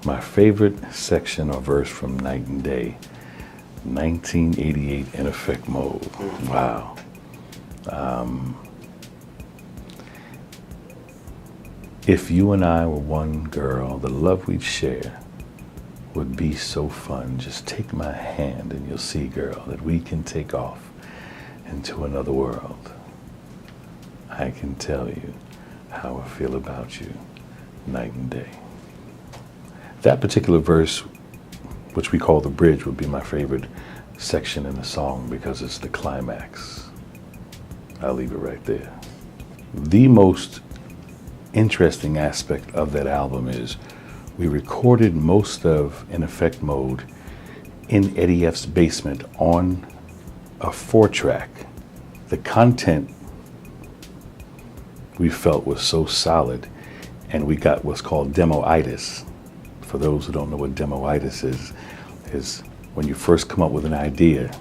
My favorite section or verse from Night and Day, 1988 in effect mode. Wow. If you and I were one girl, the love we'd share would be so fun. Just take my hand and you'll see, girl, that we can take off into another world. I can tell you how I feel about you night and day. That particular verse, which we call the bridge, would be my favorite section in the song because it's the climax. I'll leave it right there. The most interesting aspect of that album is we recorded most of In Effect Mode in Eddie F's basement on a 4-track. The content we felt was so solid, and we got what's called demo-itis. For those who don't know what demo-itis is when you first come up with an idea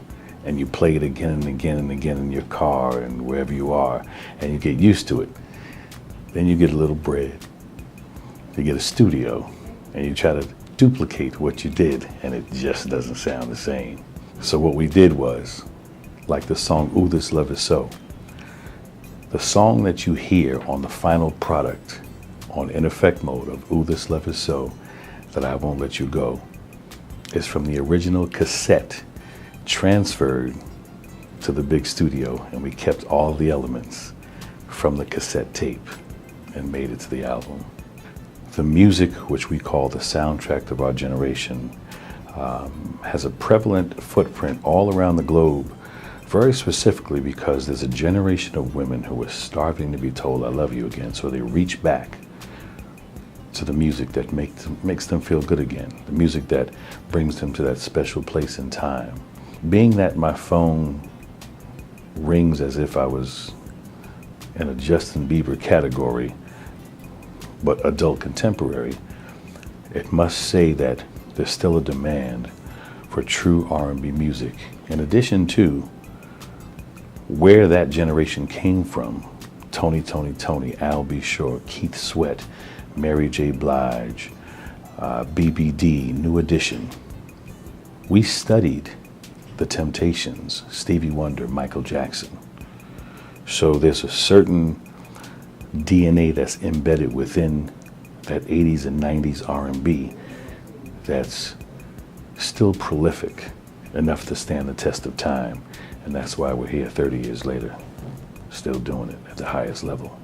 and you play it again and again and again in your car and wherever you are, and you get used to it. Then you get a little bread, you get a studio, and you try to duplicate what you did, and it just doesn't sound the same. So what we did was, like the song Ooh This Love Is So, the song that you hear on the final product on In Effect Mode of Ooh This Love Is So, That I Won't Let You Go, is from the original cassette transferred to the big studio, and we kept all the elements from the cassette tape and made it to the album. The music, which we call the soundtrack of our generation, has a prevalent footprint all around the globe, very specifically because there's a generation of women who are starving to be told I love you again, so they reach back to the music that makes them feel good again, the music that brings them to that special place in time. Being that my phone rings as if I was in a Justin Bieber category, but adult contemporary, it must say that there's still a demand for true R&B music. In addition to where that generation came from, Tony, Al B. Shore, Keith Sweat, Mary J. Blige, BBD, New Edition. We studied the Temptations, Stevie Wonder, Michael Jackson. So there's a certain DNA that's embedded within that 80s and 90s R&B that's still prolific enough to stand the test of time. And that's why we're here 30 years later, still doing it at the highest level.